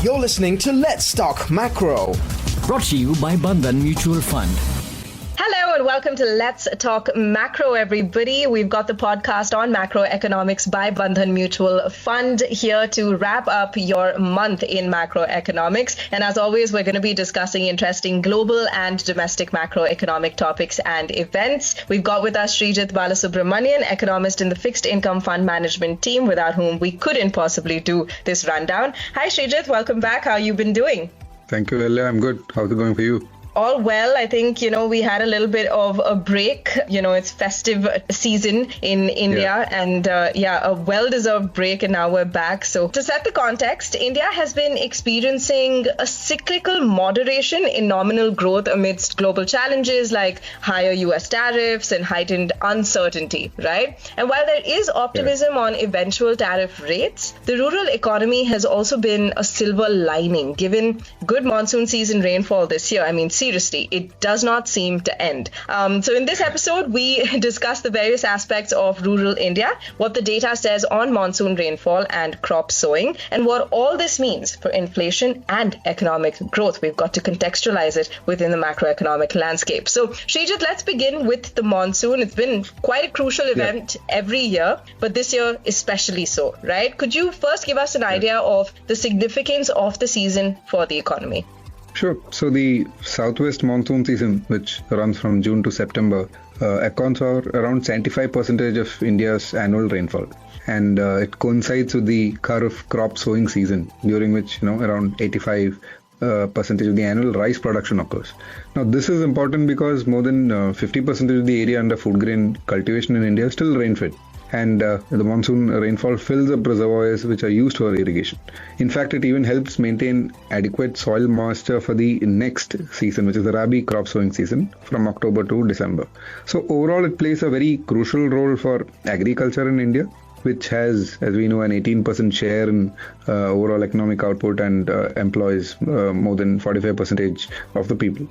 You're listening to Let's Talk Macro. Brought to you by Bandhan Mutual Fund. Hello and welcome to Let's Talk Macro, everybody. We've got the podcast on macroeconomics by Bandhan Mutual Fund here to wrap up your month in macroeconomics. And as always, we're going to be discussing interesting global and domestic macroeconomic topics and events. We've got with us Sreejith Balasubramanian, economist in the fixed income fund management team, without whom we couldn't possibly do this rundown. Hi, Sreejith. Welcome back. How you been doing? Thank you, Ella. I'm good. How's it going for you? All well. I think, we had a little bit of a break. It's festive season in India and a well-deserved break, and now we're back. So to set the context, India has been experiencing a cyclical moderation in nominal growth amidst global challenges like higher US tariffs and heightened uncertainty, right? And while there is optimism on eventual tariff rates, the rural economy has also been a silver lining given good monsoon season rainfall this year. I mean, seriously, it does not seem to end. So in this episode, we discuss the various aspects of rural India, what the data says on monsoon rainfall and crop sowing, and what all this means for inflation and economic growth. We've got to contextualize it within the macroeconomic landscape. So, Sreejith, let's begin with the monsoon. It's been quite a crucial event every year, but this year especially so, right? Could you first give us an idea of the significance of the season for the economy? Sure. So the southwest monsoon season, which runs from June to September, accounts for around 75% of India's annual rainfall. And it coincides with the Kharif crop sowing season, during which, around 85% of the annual rice production occurs. Now, this is important because more than 50% of the area under food grain cultivation in India is still rain-fed. And the monsoon rainfall fills up reservoirs which are used for irrigation. In fact, it even helps maintain adequate soil moisture for the next season, which is the Rabi crop sowing season from October to December. So overall, it plays a very crucial role for agriculture in India, which has, as we know, an 18% share in overall economic output and employs more than 45% of the people.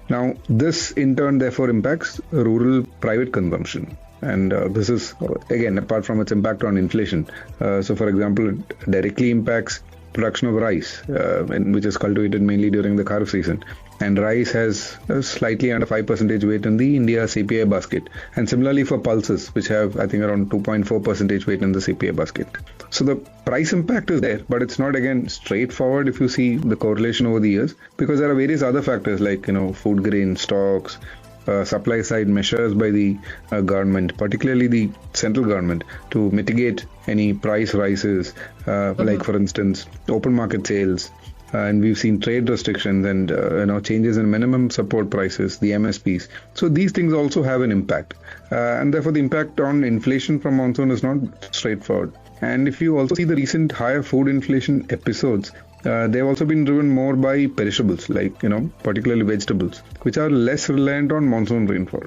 Now, this in turn therefore impacts rural private consumption. And this is, again, apart from its impact on inflation. So, for example, it directly impacts production of rice, which is cultivated mainly during the Kharif season. And rice has slightly under 5% weight in the India CPI basket. And similarly for pulses, which have, I think, around 2.4% weight in the CPI basket. So the price impact is there, but it's not, again, straightforward if you see the correlation over the years, because there are various other factors like, food grain stocks, supply side measures by the government, particularly the central government, to mitigate any price rises, like for instance open market sales, and we've seen trade restrictions and changes in minimum support prices, the MSPs. So these things also have an impact, and therefore the impact on inflation from monsoon is not straightforward. And if you also see the recent higher food inflation episodes, they've also been driven more by perishables, like, particularly vegetables, which are less reliant on monsoon rainfall.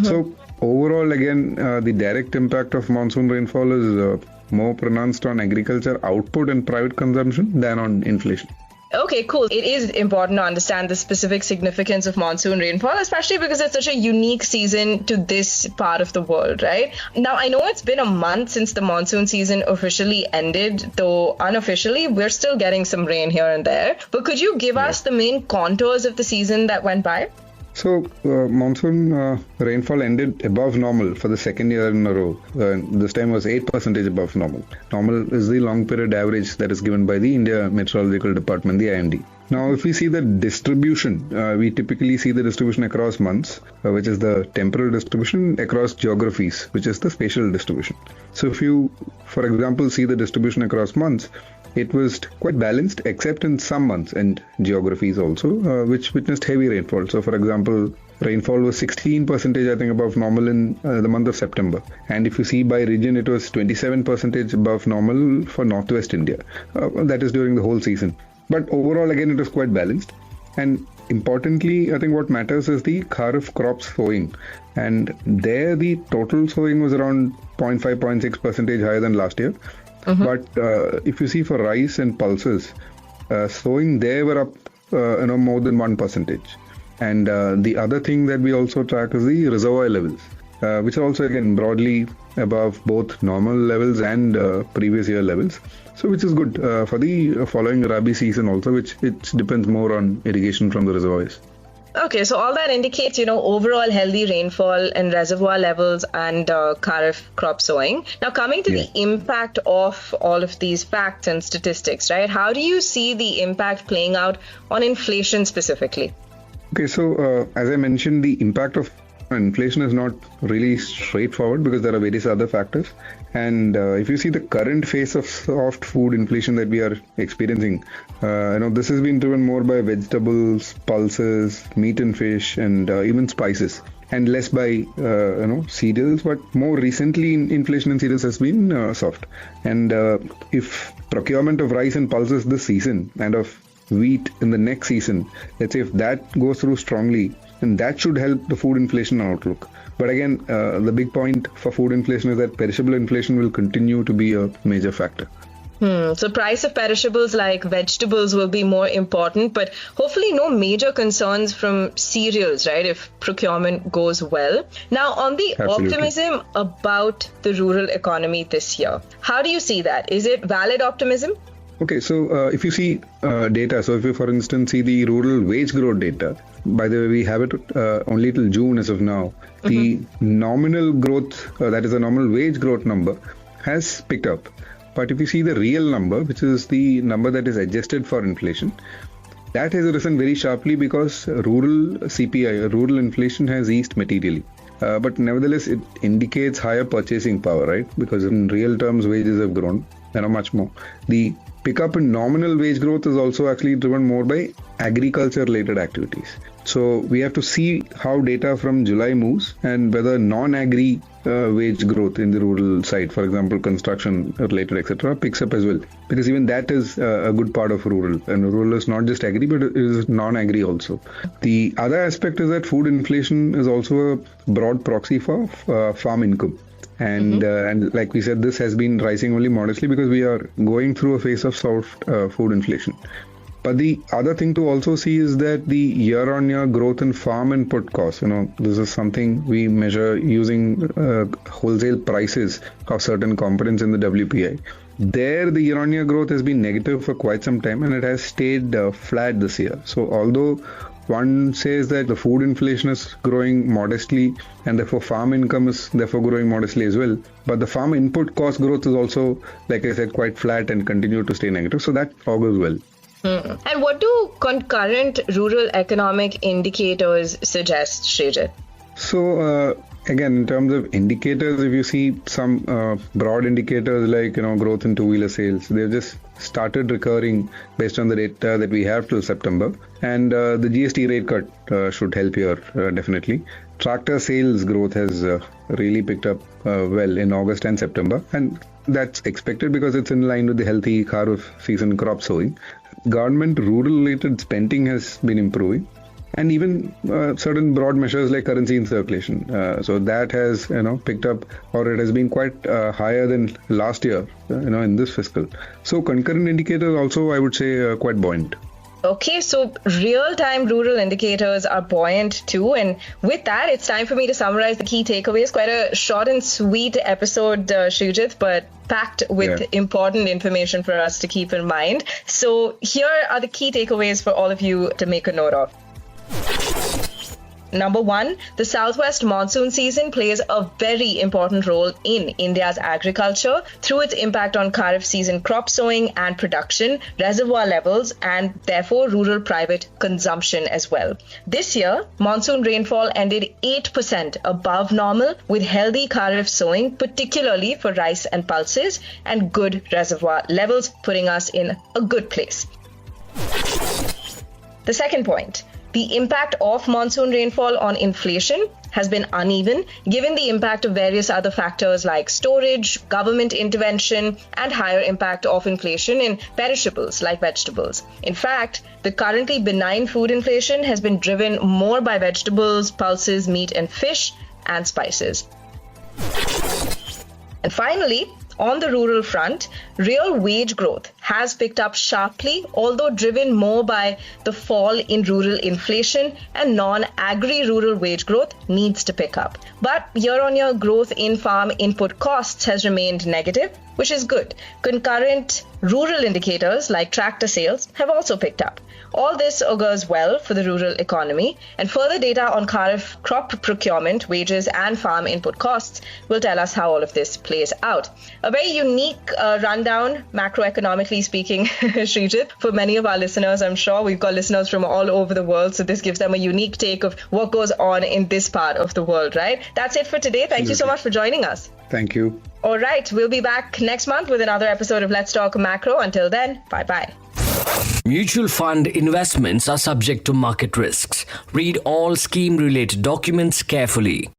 So overall, again, the direct impact of monsoon rainfall is more pronounced on agriculture output and private consumption than on inflation. Okay, cool. It is important to understand the specific significance of monsoon rainfall, especially because it's such a unique season to this part of the world, right? Now, I know it's been a month since the monsoon season officially ended, though unofficially, we're still getting some rain here and there. But could you give us the main contours of the season that went by? So, monsoon rainfall ended above normal for the second year in a row. This time was 8% above normal. Normal is the long period average that is given by the India Meteorological Department, the IMD. Now, if we see the distribution, we typically see the distribution across months, which is the temporal distribution, across geographies, which is the spatial distribution. So if you, for example, see the distribution across months, it was quite balanced, except in some months and geographies also, which witnessed heavy rainfall. So, for example, rainfall was 16%, I think, above normal in the month of September. And if you see by region, it was 27% above normal for Northwest India. That is during the whole season. But overall, again, it was quite balanced. And importantly, I think what matters is the Kharif crop sowing. And there, the total sowing was around 0.5, 0.6% higher than last year. But if you see for rice and pulses, sowing there were up more than 1%. And the other thing that we also track is the reservoir levels, which are also again broadly above both normal levels and previous year levels. So which is good for the following Rabi season also, which it depends more on irrigation from the reservoirs. Okay, so all that indicates, overall healthy rainfall and reservoir levels and Kharif crop sowing. Now, coming to the impact of all of these facts and statistics, right? How do you see the impact playing out on inflation specifically? Okay, so as I mentioned, the impact of inflation is not really straightforward because there are various other factors. And if you see the current phase of soft food inflation that we are experiencing, this has been driven more by vegetables, pulses, meat and fish, and even spices, and less by cereals. But more recently, inflation in cereals has been soft. And if procurement of rice and pulses this season and of wheat in the next season, let's say if that goes through strongly, then that should help the food inflation outlook. But again, the big point for food inflation is that perishable inflation will continue to be a major factor. So price of perishables like vegetables will be more important, but hopefully no major concerns from cereals, right, if procurement goes well. Now, on the optimism about the rural economy this year, how do you see that? Is it valid optimism? Okay, so if you see data, so if you, for instance, see the rural wage growth data, by the way, we have it only till June as of now. The nominal growth, that is the nominal wage growth number, has picked up. But if you see the real number, which is the number that is adjusted for inflation, that has risen very sharply because rural CPI, rural inflation has eased materially. But nevertheless, it indicates higher purchasing power, right? Because in real terms, wages have grown, much more. The pickup in nominal wage growth is also actually driven more by agriculture-related activities. So we have to see how data from July moves and whether non-agri wage growth in the rural side, for example, construction related, etc., picks up as well. Because even that is a good part of rural. And rural is not just agri, but it is non-agri also. The other aspect is that food inflation is also a broad proxy for farm income. And like we said, this has been rising only modestly because we are going through a phase of soft food inflation. But the other thing to also see is that the year-on-year growth in farm input costs, this is something we measure using wholesale prices of certain components in the WPI. There, the year-on-year growth has been negative for quite some time and it has stayed flat this year. So although one says that the food inflation is growing modestly and therefore farm income is therefore growing modestly as well, but the farm input cost growth is also, like I said, quite flat and continue to stay negative. So that augurs well. And what do concurrent rural economic indicators suggest, Sreejith? So, again, in terms of indicators, if you see some broad indicators like, growth in two-wheeler sales, they've just started recurring based on the data that we have till September. And the GST rate cut should help here, definitely. Tractor sales growth has really picked up well in August and September. And that's expected because it's in line with the healthy Kharif season crop sowing. Government rural-related spending has been improving, and even certain broad measures like currency in circulation. So that has, picked up, or it has been quite higher than last year, in this fiscal. So concurrent indicators also, I would say, quite buoyant. Okay, so real-time rural indicators are buoyant too. And with that, it's time for me to summarize the key takeaways. Quite a short and sweet episode, Sreejith, but packed with important information for us to keep in mind. So here are the key takeaways for all of you to make a note of. Number one, the southwest monsoon season plays a very important role in India's agriculture through its impact on Kharif season crop sowing and production, reservoir levels, and therefore rural private consumption as well. This year, monsoon rainfall ended 8% above normal with healthy Kharif sowing, particularly for rice and pulses, and good reservoir levels, putting us in a good place. The second point, the impact of monsoon rainfall on inflation has been uneven, given the impact of various other factors like storage, government intervention, and higher impact of inflation in perishables like vegetables. In fact, the currently benign food inflation has been driven more by vegetables, pulses, meat and fish, and spices. And finally, On the rural front, real wage growth has picked up sharply, although driven more by the fall in rural inflation, and non-agri-rural wage growth needs to pick up. But year-on-year growth in farm input costs has remained negative, which is good. Concurrent rural indicators like tractor sales have also picked up. All this augurs well for the rural economy, and further data on Kharif crop procurement, wages and farm input costs will tell us how all of this plays out. A very unique rundown, macroeconomically speaking, Sreejith, for many of our listeners. I'm sure we've got listeners from all over the world, so this gives them a unique take of what goes on in this part of the world, right? That's it for today. Thank you so much for joining us. Thank you. All right, we'll be back next month with another episode of Let's Talk Macro. Until then, bye-bye. Mutual fund investments are subject to market risks. Read all scheme-related documents carefully.